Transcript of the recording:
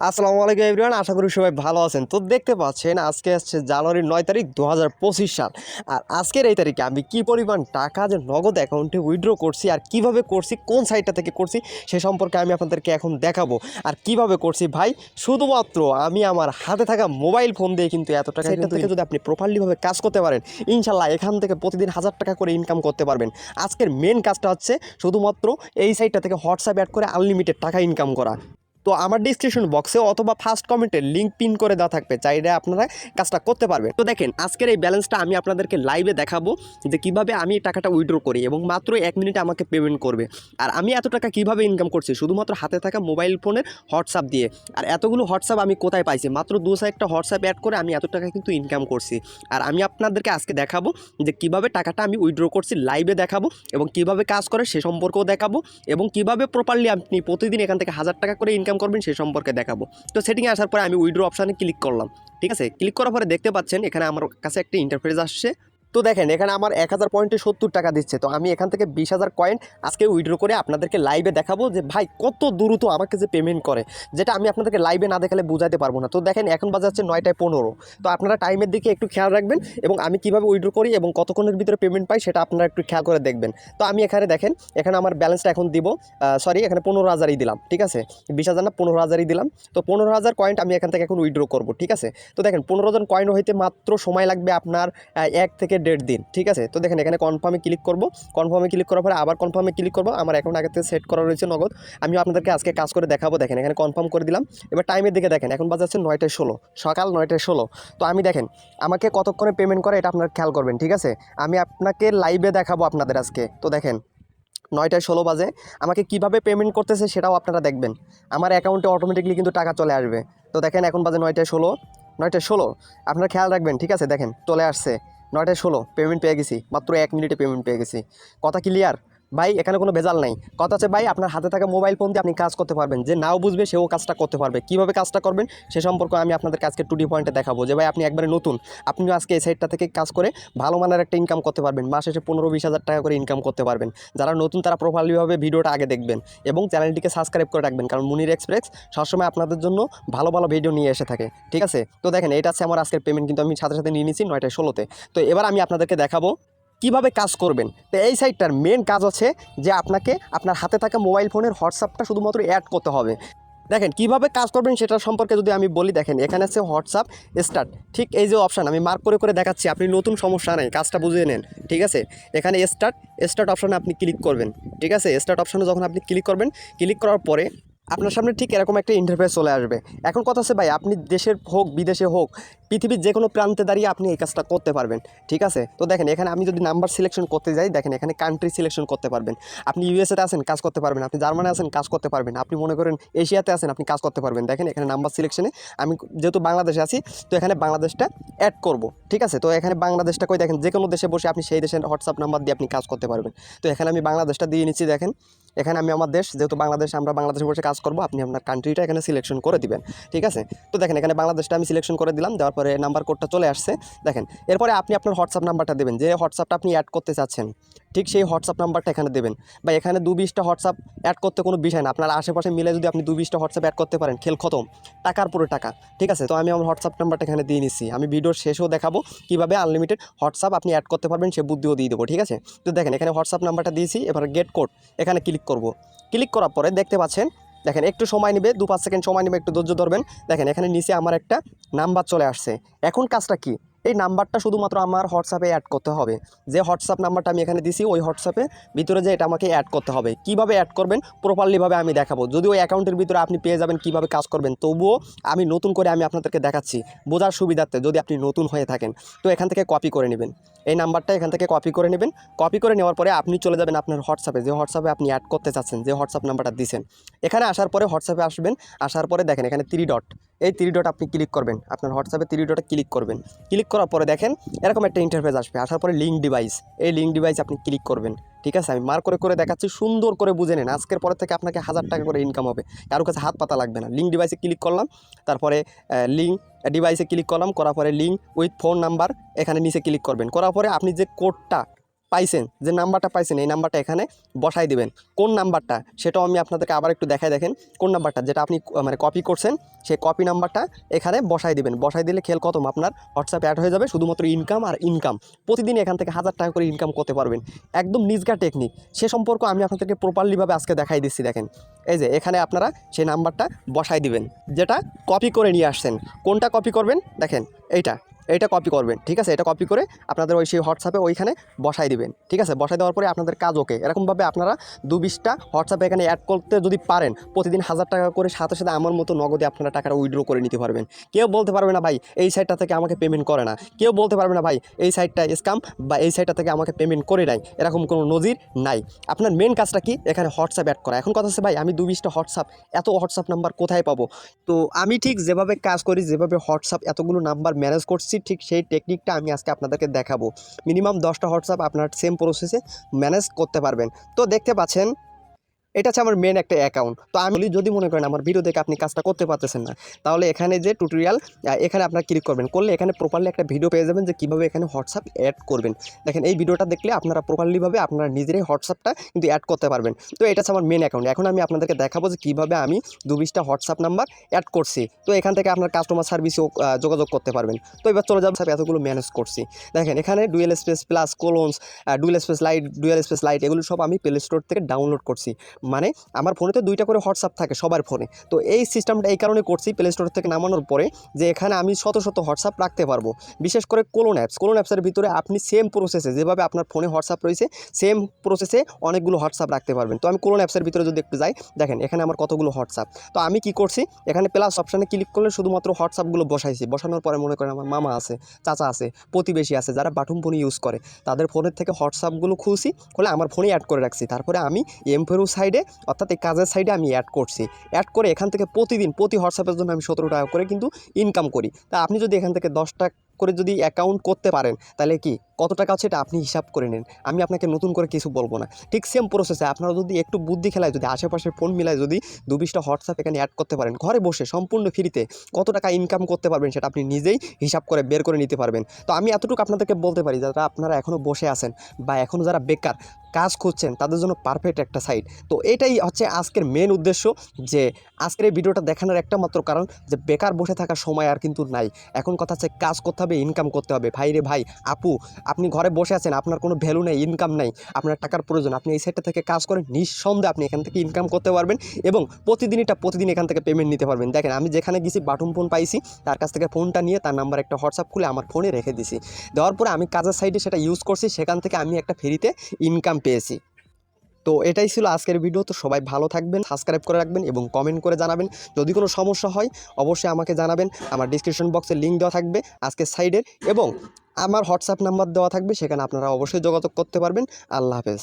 আসসালামু আলাইকুম এভরিওয়ান, আশা করি সবাই ভালো আছেন। তো দেখতে পাচ্ছেন আজকে আসছে জানুয়ারির 9 তারিখ 2025 সাল। আর আজকের এই তারিখে আমি কি পরিমাণ টাকা যে নগদ অ্যাকাউন্টে উইথড্র করছি আর কিভাবে করছি, কোন সাইটটা থেকে করছি সে সম্পর্কে আমি আপনাদেরকে এখন দেখাবো। আর কিভাবে করছি ভাই, শুধুমাত্র আমি আমার হাতে থাকা মোবাইল ফোন দিয়ে কিন্তু এত টাকা সাইটটা থেকে যদি আপনি প্রপারলিভাবে কাজ করতে পারেন, ইনশাল্লাহ এখান থেকে প্রতিদিন 1000 টাকা করে ইনকাম করতে পারবেন। আজকের মেন কাজটা হচ্ছে শুধুমাত্র এই সাইটটা থেকে হোয়াটসঅ্যাপ অ্যাড করে আনলিমিটেড টাকা ইনকাম করা। তো আমার ডিসক্রিপশন বক্সে অথবা ফার্স্ট কমেন্টে লিঙ্ক পিন করে দেওয়া থাকবে, চাইলে আপনারা কাজটা করতে পারবেন। তো দেখেন আজকের এই ব্যালেন্সটা আমি আপনাদেরকে লাইভে দেখাবো যে কিভাবে আমি টাকাটা উইথড্র করি এবং মাত্র 1 মিনিটে আমাকে পেমেন্ট করবে। আর আমি এত টাকা কিভাবে ইনকাম করছি শুধুমাত্র হাতে থাকা মোবাইল ফোনের হোয়াটসঅ্যাপ দিয়ে। আর এতগুলো হোয়াটসঅ্যাপ আমি কোথায় পাইছি, মাত্র 2-1টা হোয়াটসঅ্যাপ অ্যাড করে আমি এত টাকা কিন্তু ইনকাম করছি। আর আমি আপনাদেরকে আজকে দেখাবো যে কিভাবে টাকাটা আমি উইথড্র করছি, লাইভে দেখাবো এবং কিভাবে কাজ করে সে সম্পর্কেও দেখাবো এবং কিভাবে প্রপারলি আপনি প্রতিদিন এখান থেকে 1000 টাকা করে ইনকাম করবেন সে সম্পর্কে দেখাবো। তো সেটিংয়ে আসার পরে আমি উইথড্র অপশানে ক্লিক করলাম। ঠিক আছে, ক্লিক করার পরে দেখতে পাচ্ছেন এখানে আমার কাছে একটা ইন্টারফেস আসছে। তো দেখেন এখানে আমার 1000 পয়েন্টে 70 টাকা দিচ্ছে। তো আমি এখান থেকে 20,000 কয়েন আজকে উইথড্র করে আপনাদেরকে লাইভে দেখাবো যে ভাই কত দ্রুত আমাকে যে পেমেন্ট করে, যেটা আমি আপনাদেরকে লাইভে না দেখালে বোঝাতে পারবো না। তো দেখেন এখন বাজে হচ্ছে 9টা 15। তো আপনারা টাইমের দিকে একটু খেয়াল রাখবেন এবং আমি কিভাবে উইথড্র করি এবং কতক্ষণের ভিতরে পেমেন্ট পাই সেটা আপনারা একটু খেয়াল করে দেখবেন। তো আমি এখানে দেখেন এখানে আমার ব্যালেন্সটা এখন দিব, সরি এখানে 15,000ই দিলাম। ঠিক আছে, 20,000 না 15,000ই দিলাম। তো 15,000 কয়েন আমি এখান থেকে এখন উইথড্র করবো। ঠিক আছে, তো দেখেন 15,000 কয়েন হইতে মাত্র সময় লাগবে আপনার 1 থেকে 1.5 দিন। ঠিক আছে, তো দেখেন এখানে কনফার্মে ক্লিক করব। কনফার্মে ক্লিক করার পরে আবার কনফার্মে ক্লিক করব। আমার অ্যাকাউন্ট আগে থেকে সেট করা রয়েছে নগদ। আমি আপনাদেরকে আজকে কাজ করে দেখাবো। দেখেন এখানে কনফার্ম করে দিলাম। এবার টাইমের দিকে দেখেন এখন বাজে হচ্ছে 9টা 16, সকাল 9টা 16। তো আমি দেখেন আমাকে কতক্ষণে পেমেন্ট করে এটা আপনারা খেয়াল করবেন। ঠিক আছে, আমি আপনাকে লাইভে দেখাবো আপনাদের আজকে। তো দেখেন 9টা 16 বাজে আমাকে কিভাবে পেমেন্ট করতেছে সেটাও আপনারা দেখবেন। আমার অ্যাকাউন্টে অটোমেটিকলি কিন্তু টাকা চলে আসবে। তো দেখেন এখন বাজে 9টা 16, 9টা 16 আপনারা খেয়াল রাখবেন। ঠিক আছে, দেখেন চলে আসছে 9টা 16, পেমেন্ট পেয়ে গেছি, মাত্র 1 মিনিটে পেমেন্ট পেয়ে গেছি। কথা ক্লিয়ার ভাই, এখানে কোনো ভেজাল নাই। কথা হচ্ছে ভাই আপনার হাতে থাকা মোবাইল ফোন দিয়ে আপনি কাজ করতে পারবেন, যে নাও বুঝবে সেও কাজটা করতে পারবে। কীভাবে কাজটা করবেন সে সম্পর্কে আমি আপনাদের আজকে 2D পয়েন্টে দেখাবো যে ভাই আপনি একবারে নতুন, আপনিও আজকে এই সাইটটা থেকে কাজ করে ভালো মানের একটা ইনকাম করতে পারবেন। মাস শেষে 15-20 হাজার টাকা করে ইনকাম করতে পারবেন। যারা নতুন তারা প্রপারলিভাবে ভিডিওটা আগে দেখবেন এবং চ্যানেলটিকে সাবস্ক্রাইব করে রাখবেন, কারণ মুনির এক্সপ্রেস সবসময় আপনাদের জন্য ভালো ভালো ভিডিও নিয়ে এসে থাকে। ঠিক আছে, তো দেখেন এটা আছে আমার আজকের পেমেন্ট, কিন্তু আমি সাথে সাথে নিয়ে নিয়েছি 9টা 16-তে। তো এবার আমি আপনাদেরকে দেখাবো কিভাবে কাজ করবেন। তো এই সাইটটার মেন কাজ হচ্ছে যে আপনাকে আপনার হাতে থাকা মোবাইল ফোনের হোয়াটসঅ্যাপটা শুধুমাত্র অ্যাড করতে হবে। দেখেন কিভাবে কাজ করবেন সেটা সম্পর্কে যদি আমি বলি, দেখেন এখানে আছে হোয়াটসঅ্যাপ স্টার্ট। ঠিক এই যে অপশান আমি মার্ক করে করে দেখাচ্ছি, আপনি নতুন সমস্যা নেই, কাজটা বুঝিয়ে নেন। ঠিক আছে, এখানে স্টার্ট অপশানে আপনি ক্লিক করবেন। ঠিক আছে, স্টার্ট অপশানে যখন আপনি ক্লিক করবেন, ক্লিক করার পরে আপনার সামনে ঠিক এরকম একটা ইন্টারফেস চলে আসবে। এখন কথা হচ্ছে ভাই আপনি দেশের হোক বিদেশে হোক পৃথিবীর যে কোনো প্রান্তে দাঁড়িয়ে আপনি এই কাজটা করতে পারবেন। ঠিক আছে, তো দেখেন এখানে আমি যদি নাম্বার সিলেকশন করতে যাই, দেখেন এখানে কান্ট্রি সিলেকশন করতে পারবেন। আপনি ইউএসএতে আছেন কাজ করতে পারবেন, আপনি জার্মানি আছেন কাজ করতে পারবেন, আপনি মনে করেন এশিয়াতে আছেন আপনি কাজ করতে পারবেন। দেখেন এখানে নাম্বার সিলেকশনে আমি যেহেতু বাংলাদেশে আছি, তো এখানে বাংলাদেশটা অ্যাড করব। ঠিক আছে, তো এখানে বাংলাদেশটা কই, দেখেন যে কোনো দেশে বসে আপনি সেই দেশের হোয়াটসঅ্যাপ নাম্বার দিয়ে আপনি কাজ করতে পারবেন। তো এখানে আমি বাংলাদেশটা দিয়ে নিচ্ছি। দেখেন এখানে আমি আমার দেশ, যেহেতু বাংলাদেশ, আমরা বাংলাদেশে বসে কাজ করব, আপনি আপনার কান্ট্রিটা এখানে সিলেকশন করে দিবেন। ঠিক আছে, তো দেখেন এখানে বাংলাদেশটা আমি সিলেকশন করে দিলাম, দেওয়ার পরে নাম্বার কোডটা চলে আসছে। দেখেন এরপরে আপনি আপনার হোয়াটসঅ্যাপ নাম্বারটা দেবেন, যে হোয়াটসঅ্যাপটা আপনি অ্যাড করতে চাচ্ছেন, ঠিক সেই হোয়াটসঅ্যাপ নাম্বারটা এখানে দেবেন। বা এখানে 2-20টা হোয়াটসঅ্যাপ অ্যাড করতে কোনো বিষয় না, আপনার আশেপাশে মিলে যদি আপনি 2-20টা হোয়াটসঅ্যাপ অ্যাড করতে পারেন, খেল খতম, টাকার পুরো টাকা। ঠিক আছে, তো আমি আমার হোয়াটসঅ্যাপ নাম্বারটা এখানে দিয়ে নিচ্ছি। আমি ভিডিওর শেষেও দেখাবো কীভাবে আনলিমিটেড হোয়াটসঅ্যাপ আপনি অ্যাড করতে পারবেন, সে বুদ্ধিও দিয়ে দেবো। ঠিক আছে, তো দেখেন এখানে হোয়াটসঅ্যাপ নাম্বারটা দিয়েছি, এবার গেট কোড এখানে ক্লিক করব। ক্লিক করার পরে দেখতে পাচ্ছেন, দেখেন একটু সময় নেবে, 2-5 সেকেন্ড সময় নেবে, একটু ধৈর্য ধরবেন। দেখেন এখানে নিচে আমার একটা নাম্বার চলে আসছে। এখন কাজটা কি, এই নাম্বারটা শুধুমাত্র আমার হোয়াটসঅ্যাপে অ্যাড করতে হবে। যে হোয়াটসঅ্যাপ নাম্বারটা আমি এখানে দিছি ওই হোয়াটসঅ্যাপে ভিতরে যে এটা আমাকে অ্যাড করতে হবে। কিভাবে অ্যাড করবেন প্রপারলিভাবে আমি দেখাবো। যদি ওই অ্যাকাউন্টের ভিতরে আপনি পেয়ে যাবেন কীভাবে কাজ করবেন, তবুও আমি নতুন করে আমি আপনাদেরকে দেখাচ্ছি বোঝার সুবিধার্থে, যদি আপনি নতুন হয়ে থাকেন। তো এখান থেকে কপি করে নেবেন, এই নাম্বারটা এখান থেকে কপি করে নেবেন। কপি করে নেওয়ার পরে আপনি চলে যাবেন আপনার হোয়াটসঅ্যাপে, যে হোয়াটসঅ্যাপে আপনি অ্যাড করতে চাচ্ছেন, যে হোয়াটসঅ্যাপ নাম্বারটা দিয়েছেন। এখানে আসার পরে হোয়াটসঅ্যাপে আসবেন, আসার পরে দেখেন এখানে 3 ডট, এই 3 ডট আপনি ক্লিক করবেন, আপনার হোয়াটসঅ্যাপে 3 ডটে ক্লিক করবেন। ক্লিক করার পরে দেখেন এরকম একটা ইন্টারফেস আসবে। আসার পরে লিঙ্ক ডিভাইস, এই লিঙ্ক ডিভাইস আপনি ক্লিক করবেন। ঠিক আছে, আমি মার্ক করে করে দেখাচ্ছি, সুন্দর করে বুঝে নেন। আজকের পরে থেকে আপনাকে 1000 টাকা করে ইনকাম হবে, কারোর কাছে হাত পাতা লাগবে না। লিঙ্ক ডিভাইসে ক্লিক করলাম, তারপরে লিঙ্ক ডিভাইসে ক্লিক করলাম, করার পরে লিঙ্ক উইথ ফোন নাম্বার এখানে নিচে ক্লিক করবেন। করার পরে আপনি যে কোডটা পাইছেন, যে নাম্বারটা পাইছেন এই নাম্বারটা এখানে বসাই দিবেন। কোন নাম্বারটা সেটাও আমি আপনাদেরকে আবার একটু দেখাই, দেখেন কোন নাম্বারটা যেটা আপনি মানে কপি করছেন সেই কপি নাম্বারটা এখানে বসাই দিবেন। বসাই দিলে খেল কত আপনার হোয়াটসঅ্যাপ অ্যাড হয়ে যাবে, শুধুমাত্র ইনকাম আর ইনকাম। প্রতিদিন এখান থেকে 1000 টাকা করে ইনকাম করতে পারবেন, একদম নিজগা টেকনিক। সে সম্পর্ক আমি আপনাদেরকে প্রপারলিভাবে আজকে দেখাই দিচ্ছি। দেখেন এই যে এখানে আপনারা সেই নাম্বারটা বসাই দিবেন যেটা কপি করে নিয়ে আসছেন। কোনটা কপি করবেন দেখেন, এইটা কপি করবেন, ঠিক আছে। এটা কপি করে আপনাদের ওই সেই হোয়াটসঅ্যাপে ওইখানে বসাই দিবেন, ঠিক আছে। বসাই দেওয়ার পরে আপনাদের কাজ ওকে। এরকমভাবে আপনারা 20-20টা হোয়াটসঅ্যাপে এখানে অ্যাড করতে যদি পারেন, প্রতিদিন 1000 টাকা করে সাথে সাথে আমার মতো নগদে আপনারা টাকাটা উইথড্র করে নিতে পারবেন। কেউ বলতে পারবে না ভাই এই সাইটটা থেকে আমাকে পেমেন্ট করে না, কেউ বলতে পারবে না ভাই এই সাইটটা স্ক্যাম বা এই সাইটটা থেকে আমাকে পেমেন্ট করে নাই, এরকম কোনো নজির নাই। আপনার মেন কাজটা কি, এখানে হোয়াটসঅ্যাপ অ্যাড করা। এখন কথা হচ্ছে ভাই আমি 20-20টা হোয়াটসঅ্যাপ, এত হোয়াটসঅ্যাপ নাম্বার কোথায় পাবো? তো আমি ঠিক যেভাবে কাজ করি, যেভাবে হোয়াটসঅ্যাপ এতগুলো নাম্বার ম্যানেজ করছি, ঠিক সেই টেকনিকটা আমি আজকে আপনাদেরকে দেখাবো। মিনিমাম 10টা হোয়াটসঅ্যাপ আপনার সেম প্রসেসে ম্যানেজ করতে পারবেন। তো দেখতে পাচ্ছেন এটা হচ্ছে আমার মেন একটা অ্যাকাউন্ট। তো আমি যদি মনে করেন আমার ভিডিও দেখে আপনি কাজটা করতে পারতেছেন না, তাহলে এখানে যে টিউটোরিয়াল এখানে আপনার ক্লিক করবেন, করলে এখানে প্রপারলি একটা ভিডিও পেয়ে যাবেন যে কীভাবে এখানে হোয়াটসঅ্যাপ অ্যাড করবেন। দেখেন এই ভিডিওটা দেখলে আপনারা প্রপারলিভাবে আপনারা নিজেরাই হোয়াটসঅ্যাপটা কিন্তু অ্যাড করতে পারবেন। তো এটা হচ্ছে আমার মেন অ্যাকাউন্ট। এখন আমি আপনাদেরকে দেখাবো যে কীভাবে আমি 20-20টা হোয়াটসঅ্যাপ নাম্বার অ্যাড করছি। তো এখান থেকে আপনার কাস্টমার সার্ভিসেও যোগাযোগ করতে পারবেন। তো এবার চলে যাবো এতগুলো ম্যানেজ করছি। দেখেন এখানে dual space plus colons, dual space light এগুলো সব আমি প্লে স্টোর থেকে ডাউনলোড করছি। মানে আমার ফোনেতে 2টা করে হোয়াটসঅ্যাপ থাকে সবার ফোনে। তো এই সিস্টেমটা এই কারণে করছি প্লে স্টোর থেকে নামানোর পরে, যে এখানে আমি শত হোয়াটসঅ্যাপ রাখতে পারবো। বিশেষ করে কোলন অ্যাপসের ভিতরে আপনি সেম প্রসেসে যেভাবে আপনার ফোনে হোয়াটসঅ্যাপ রয়েছে সেম প্রসেসে অনেকগুলো হোয়াটসঅ্যাপ রাখতে পারবেন। তো আমি কোলন অ্যাপসের ভিতরে যদি একটু যাই, দেখেন এখানে আমার কতগুলো হোয়াটসঅ্যাপ। তো আমি কি করছি, এখানে প্লাস অপশানে ক্লিক করলে শুধুমাত্র হোয়াটসঅ্যাপগুলো বসাইছি। বসানোর পরে মনে করেন আমার মামা আছে, চাচা আছে, প্রতিবেশী আছে, যারা বাটন ফোন ইউজ করে তাদের ফোনের থেকে হোয়াটসঅ্যাপগুলো খুলছি, খুলে আমার ফোনে অ্যাড করে রাখছি। তারপরে আমি এমফেরু সাইডে অর্থাৎ এই কাজের সাইডে আমি অ্যাড করছি। অ্যাড করে এখান থেকে প্রতিদিন প্রতি হোয়াটসঅ্যাপের জন্য আমি 17 টাকা করে কিন্তু ইনকাম করি। তা আপনি যদি এখান থেকে 10 টাকা করে যদি অ্যাকাউন্ট করতে পারেন, তাহলে কি কত টাকা আছে এটা আপনি হিসাব করে নেন। আমি আপনাকে নতুন করে কিছু বলবো না। ঠিক সেম প্রসেসে আপনারা যদি একটু বুদ্ধি খেলায়, যদি আশেপাশের ফোন মিলায় যদি 20-20টা হোয়াটসঅ্যাপ এখানে অ্যাড করতে পারেন, ঘরে বসে সম্পূর্ণ ফ্রিতে কত টাকা ইনকাম করতে পারবেন সেটা আপনি নিজেই হিসাব করে বের করে নিতে পারবেন। তো আমি এতটুকু আপনাদেরকে বলতে পারি, যারা আপনারা এখনও বসে আছেন বা এখনও যারা বেকার কাজ খুঁজছেন, তাদের জন্য পারফেক্ট একটা সাইট। তো এটাই হচ্ছে আজকের মেন উদ্দেশ্য, যে আজকের এই ভিডিওটা দেখানোর একটা মাত্র কারণ, যে বেকার বসে থাকার সময় আর কিন্তু নাই। এখন কথা হচ্ছে কাজ করতে হবে, ইনকাম করতে হবে। ভাই রে ভাই, আপু, আপনি ঘরে বসে আছেন, আপনার কোনো ভ্যালু নেই, ইনকাম নাই, আপনার টাকার প্রয়োজন, আপনি এই সাইটটা থেকে কাজ করেন, নিঃসন্দেহে আপনি এখান থেকে ইনকাম করতে পারবেন এবং প্রতিদিন এখান থেকে পেমেন্ট নিতে পারবেন। দেখেন আমি যেখানে গেছি বাটন ফোন পাইছি, তার কাছ থেকে ফোনটা নিয়ে তার নাম্বার একটা হোয়াটসঅ্যাপ খুলে আমার ফোনে রেখে দিছি। দেওয়ার পরে আমি কাজের সাইডে সেটা ইউজ করছি, সেখান থেকে আমি একটা ফ্রিতে ইনকাম পেয়েছি। তো এটাই ছিল আজকের ভিডিও। তো সবাই ভালো থাকবেন, সাবস্ক্রাইব করে রাখবেন এবং কমেন্ট করে জানাবেন। যদি কোনো সমস্যা হয় অবশ্যই আমাকে জানাবেন। আমার ডিসক্রিপশন বক্সে লিঙ্ক দেওয়া থাকবে আজকের সাইডের, এবং আমার হোয়াটসঅ্যাপ নাম্বার দেওয়া থাকবে, সেখানে আপনারা অবশ্যই যোগাযোগ করতে পারবেন। আল্লাহ হাফেজ।